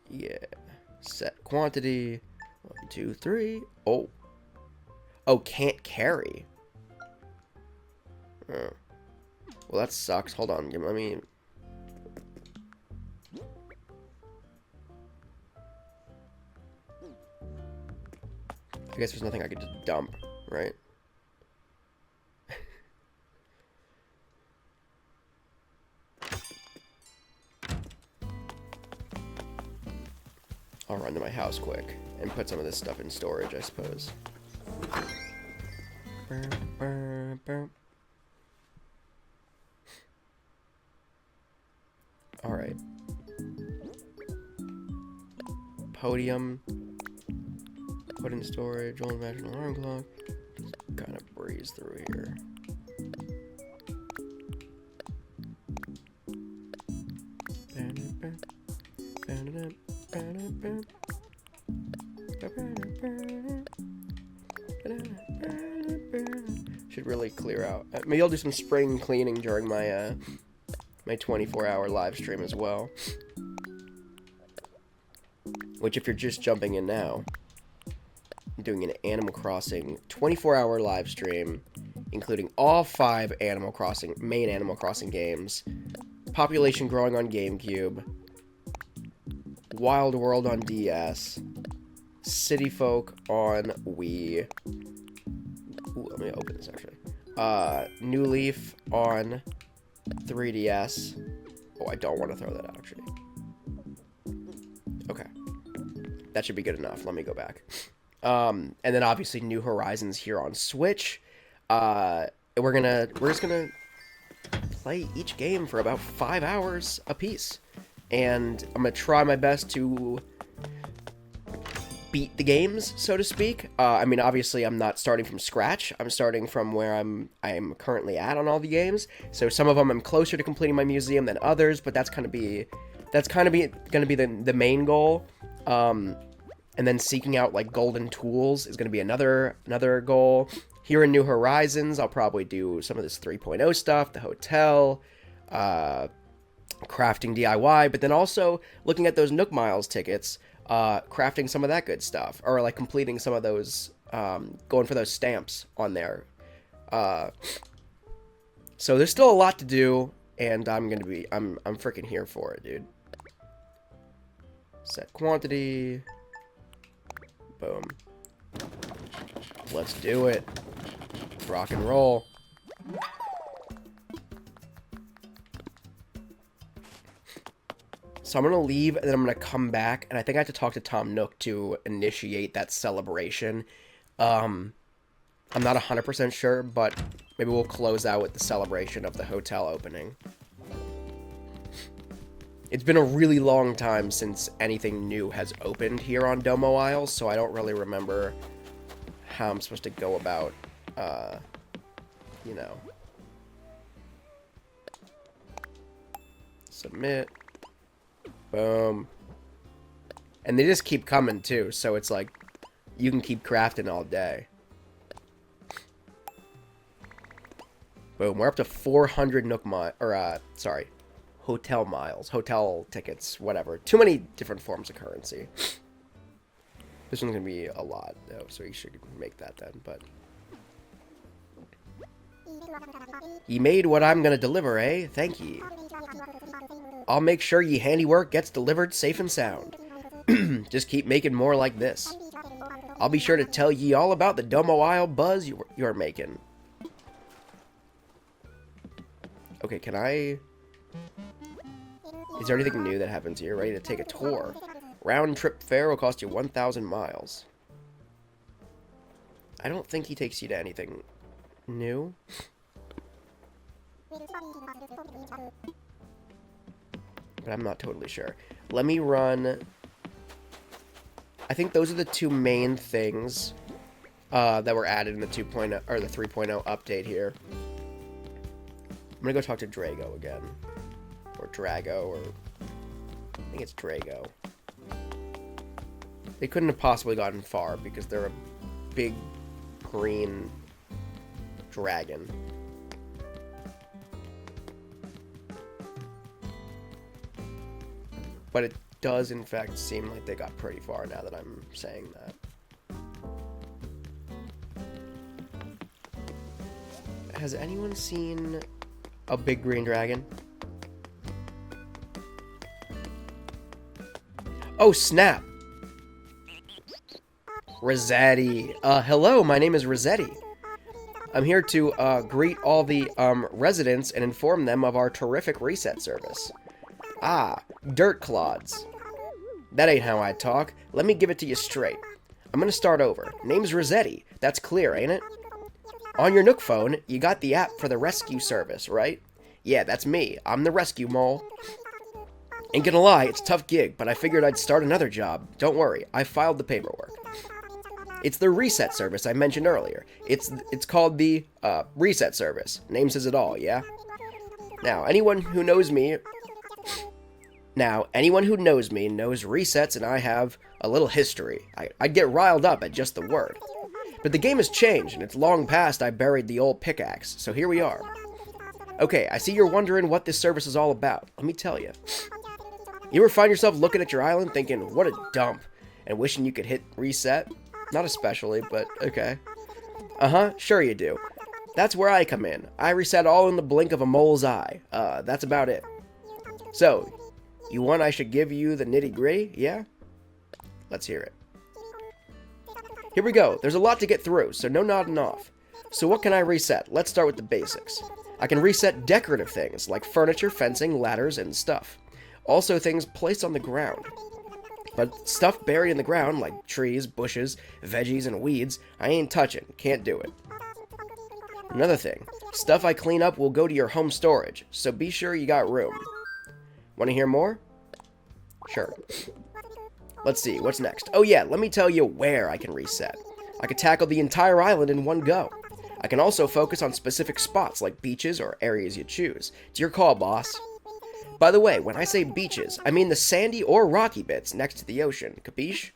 Yeah. Set quantity. 1, 2, 3. Oh. Oh, can't carry. Oh. Well, that sucks. Hold on. Let me... I guess there's nothing I could just dump, right? I'll run to my house quick and put some of this stuff in storage, I suppose. Alright. Podium. Put in storage. Old magic alarm clock. Just kind of breeze through here. Should really clear out. Maybe I'll do some spring cleaning during my my 24-hour live stream as well. Which, if you're just jumping in now, I'm doing an Animal Crossing 24-hour live stream, including all 5 Animal Crossing main Animal Crossing games. Population growing on GameCube. Wild World on DS. City Folk on Wii. Ooh, let me open this actually. New Leaf on 3DS. Oh, I don't want to throw that out actually. Okay. That should be good enough. Let me go back. And then obviously New Horizons here on Switch. We're just gonna play each game for about 5 hours a piece. And I'm gonna try my best to beat the games, so to speak. I mean, obviously, I'm not starting from scratch. I'm starting from where I'm currently at on all the games. So some of them I'm closer to completing my museum than others, but that's gonna be the main goal. And then seeking out like golden tools is gonna be another goal. Here in New Horizons, I'll probably do some of this 3.0 stuff, the hotel, crafting DIY, but then also looking at those Nook Miles tickets. Crafting some of that good stuff, or like completing some of those, going for those stamps on there. So there's still a lot to do, and I'm freaking here for it, dude. Set quantity. Boom. Let's do it. Rock and roll. So I'm going to leave, and then I'm going to come back, and I think I have to talk to Tom Nook to initiate that celebration. I'm not 100% sure, but maybe we'll close out with the celebration of the hotel opening. It's been a really long time since anything new has opened here on Domo Isles, so I don't really remember how I'm supposed to go about, you know. Submit. Boom. And they just keep coming, too, so it's like, you can keep crafting all day. Boom, we're up to 400 hotel miles, hotel tickets, whatever. Too many different forms of currency. This one's gonna be a lot, though, so you should make that then, but... Ye made what I'm gonna deliver, eh? Thank ye. I'll make sure ye handiwork gets delivered safe and sound. Just keep making more like this. I'll be sure to tell ye all about the Domo Isle buzz you're making. Okay, can I... Is there anything new that happens here? Ready to take a tour. Round trip fare will cost you 1,000 miles. I don't think he takes you to anything new. But I'm not totally sure. Let me run... I think those are the two main things that were added in the 2.0 or the 3.0 update here. I'm gonna go talk to Drago again. Or Drago, or... I think it's Drago. They couldn't have possibly gotten far because they're a big green dragon. But it does, in fact, seem like they got pretty far now that I'm saying that. Has anyone seen a big green dragon? Oh, snap! Resetti. Hello, my name is Resetti. I'm here to greet all the residents and inform them of our terrific reset service. Ah, dirt clods. That ain't how I talk. Let me give it to you straight. I'm gonna start over. Name's Resetti. That's clear, ain't it? On your Nook phone, you got the app for the rescue service, right? Yeah, that's me. I'm the rescue mole. Ain't gonna lie, it's a tough gig, but I figured I'd start another job. Don't worry, I filed the paperwork. It's the reset service I mentioned earlier. It's called the reset service. Name says it all, yeah? Now, anyone who knows me knows resets and I have a little history. I'd get riled up at just the word. But the game has changed, and it's long past I buried the old pickaxe, so here we are. Okay, I see you're wondering what this service is all about. Let me tell you. You ever find yourself looking at your island thinking, what a dump, and wishing you could hit reset? Not especially, but okay. Uh-huh, sure you do. That's where I come in. I reset all in the blink of a mole's eye. That's about it. So, you want I should give you the nitty-gritty, yeah? Let's hear it. Here we go. There's a lot to get through, so no nodding off. So what can I reset? Let's start with the basics. I can reset decorative things, like furniture, fencing, ladders, and stuff. Also things placed on the ground. But stuff buried in the ground, like trees, bushes, veggies, and weeds, I ain't touching. Can't do it. Another thing. Stuff I clean up will go to your home storage, so be sure you got room. Want to hear more? Sure. Let's see, what's next? Oh yeah, let me tell you where I can reset. I can tackle the entire island in one go. I can also focus on specific spots like beaches or areas you choose. It's your call, boss. By the way, when I say beaches, I mean the sandy or rocky bits next to the ocean. Capiche?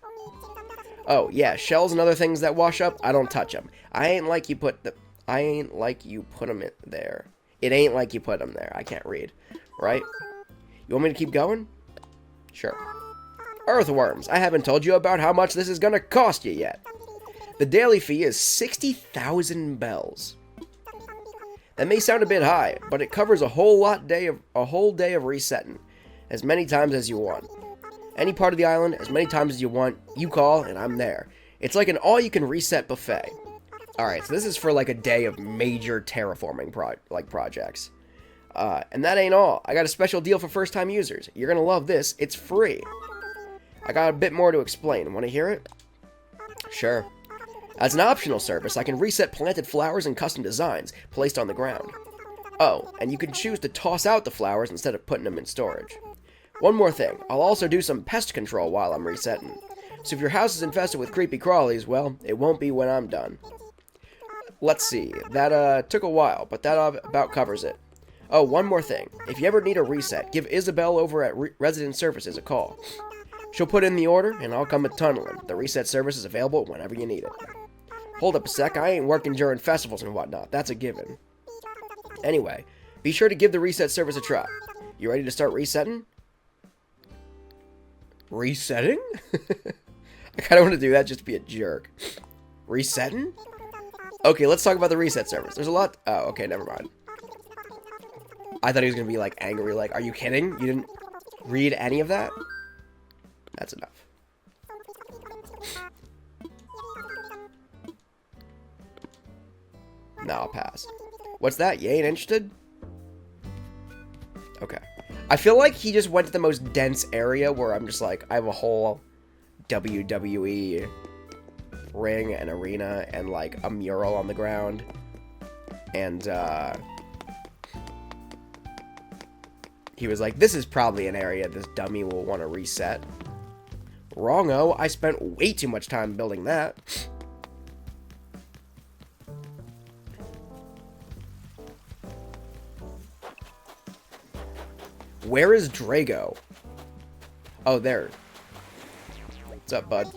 Oh, yeah, shells and other things that wash up, I don't touch them. I ain't like you put them in there. It ain't like you put them there. I can't read. Right? You want me to keep going? Sure. Earthworms. I haven't told you about how much this is gonna cost you yet. The daily fee is 60,000 bells. That may sound a bit high, but it covers a whole day of resetting, as many times as you want. Any part of the island, as many times as you want, you call, and I'm there. It's like an all-you-can-reset buffet. Alright, so this is for like a day of major terraforming projects. And that ain't all. I got a special deal for first-time users. You're gonna love this. It's free. I got a bit more to explain. Want to hear it? Sure. As an optional service, I can reset planted flowers and custom designs placed on the ground. Oh, and you can choose to toss out the flowers instead of putting them in storage. One more thing, I'll also do some pest control while I'm resetting. So if your house is infested with creepy crawlies, well, it won't be when I'm done. Let's see, that took a while, but that about covers it. Oh, one more thing. If you ever need a reset, give Isabel over at Resident Services a call. She'll put in the order, and I'll come at tunneling. The reset service is available whenever you need it. Hold up a sec, I ain't working during festivals and whatnot. That's a given. Anyway, be sure to give the reset service a try. You ready to start resetting? Resetting? I kind of want to do that just to be a jerk. Resetting? Okay, let's talk about the reset service. There's a lot... Oh, okay, never mind. I thought he was going to be, like, angry. Like, are you kidding? You didn't read any of that? That's enough. No, I'll pass. What's that? You ain't interested? Okay. I feel like he just went to the most dense area where I'm just like, I have a whole WWE ring and arena and like a mural on the ground. And he was like, this is probably an area this dummy will want to reset. Wrong-o, I spent way too much time building that. Where is Drago? Oh, there. What's up, bud?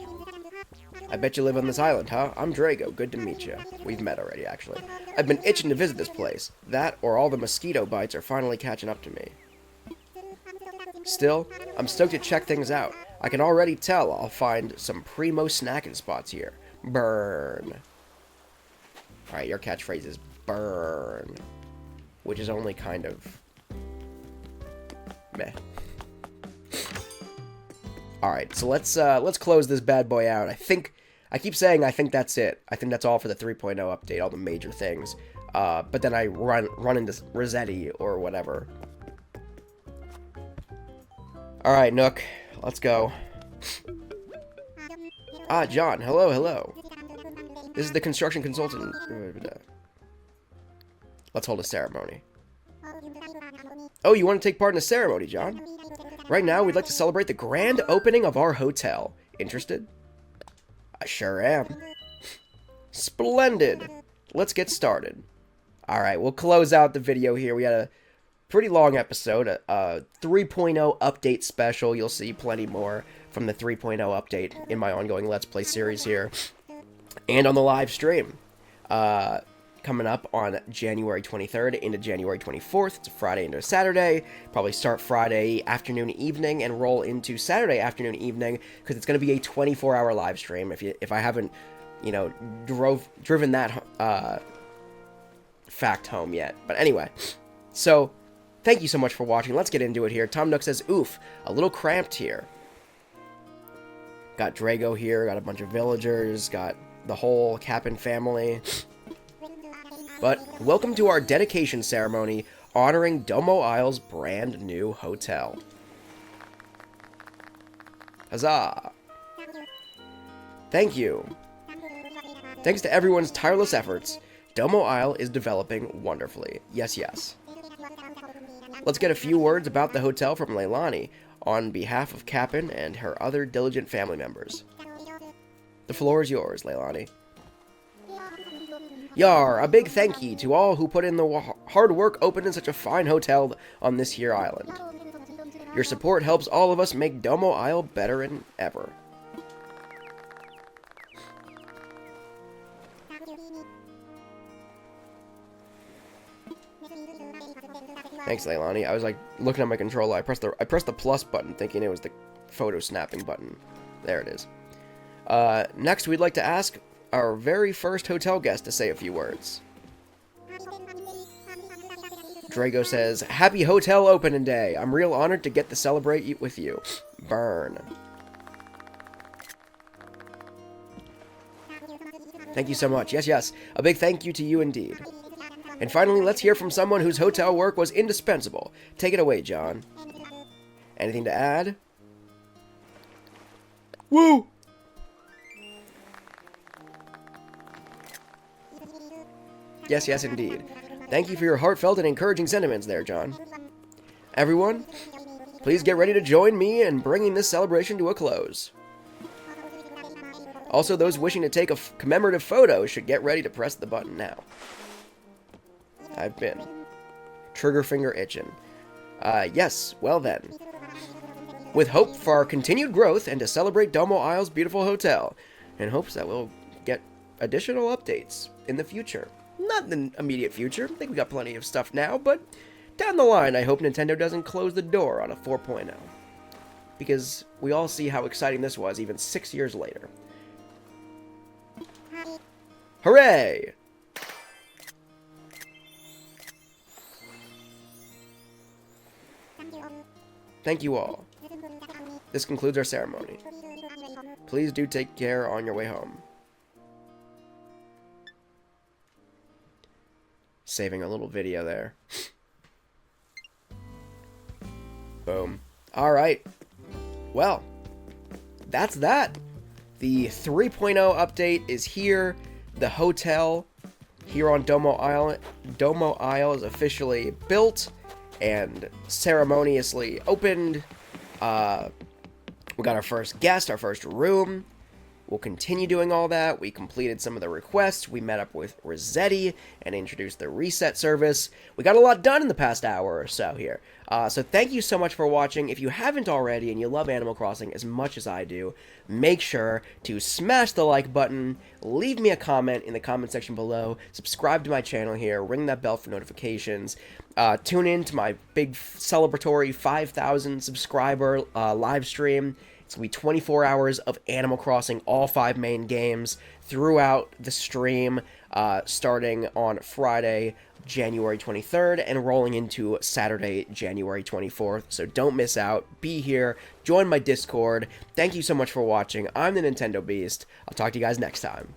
I bet you live on this island, huh? I'm Drago. Good to meet you. We've met already, actually. I've been itching to visit this place. That, or all the mosquito bites are finally catching up to me. Still, I'm stoked to check things out. I can already tell I'll find some primo snacking spots here. Burn. Alright, your catchphrase is burn. Which is only kind of... meh. Alright, so let's close this bad boy out. I keep saying I think that's it. I think that's all for the 3.0 update, all the major things. But then I run into Resetti or whatever. Alright, Nook. Let's go. Ah, John. Hello, hello. This is the construction consultant. Let's hold a ceremony. Oh, you want to take part in a ceremony, John? Right now, we'd like to celebrate the grand opening of our hotel. Interested? I sure am. Splendid. Let's get started. Alright, we'll close out the video here. We had a pretty long episode, a 3.0 update special. You'll see plenty more from the 3.0 update in my ongoing Let's Play series here. And on the live stream. Coming up on January 23rd into January 24th. It's a Friday into a Saturday. Probably start Friday afternoon, evening, and roll into Saturday afternoon, evening, because it's going to be a 24-hour live stream. If I haven't, you know, driven that fact home yet. But anyway, so thank you so much for watching. Let's get into it here. Tom Nook says, oof, a little cramped here. Got Drago here, got a bunch of villagers, got the whole Kapp'n family. But welcome to our dedication ceremony honoring Domo Isle's brand new hotel. Huzzah! Thank you. Thanks to everyone's tireless efforts, Domo Isle is developing wonderfully. Yes, yes. Let's get a few words about the hotel from Leilani on behalf of Kapp'n and her other diligent family members. The floor is yours, Leilani. Yar, a big thank you to all who put in the hard work opening such a fine hotel on this here island. Your support helps all of us make Domo Isle better than ever. Thanks, Leilani. I was like looking at my controller. I pressed the plus button, thinking it was the photo snapping button. There it is. Next, we'd like to ask our very first hotel guest to say a few words. Drago says, happy hotel opening day. I'm real honored to get to celebrate with you. Burn. Thank you so much. Yes, yes. A big thank you to you indeed. And finally, let's hear from someone whose hotel work was indispensable. Take it away, John. Anything to add? Woo! Yes, yes, indeed. Thank you for your heartfelt and encouraging sentiments there, John. Everyone, please get ready to join me in bringing this celebration to a close. Also, those wishing to take a commemorative photo should get ready to press the button now. I've been. Trigger finger itching. Yes, well then. with hope for our continued growth and to celebrate Domo Isle's beautiful hotel, in hopes that we'll get additional updates in the future. Not in the immediate future, I think we got plenty of stuff now, but down the line, I hope Nintendo doesn't close the door on a 4.0. Because we all see how exciting this was even 6 years later. Hooray! Thank you all. This concludes our ceremony. Please do take care on your way home. Saving a little video there. Boom. Alright. Well, that's that. The 3.0 update is here. The hotel here on Domo Isle is officially built and ceremoniously opened. We got our first guest, our first room. We'll continue doing all that. We completed some of the requests. We met up with Resetti and introduced the reset service. We got a lot done in the past hour or so here. So thank you so much for watching. If you haven't already and you love Animal Crossing as much as I do, make sure to smash the like button, leave me a comment in the comment section below, subscribe to my channel here, ring that bell for notifications, tune in to my big celebratory 5,000 subscriber live stream. It's going to be 24 hours of Animal Crossing, all 5 main games, throughout the stream, starting on Friday, January 23rd, and rolling into Saturday, January 24th. So don't miss out. Be here. Join my Discord. Thank you so much for watching. I'm the Nintendo Beast. I'll talk to you guys next time.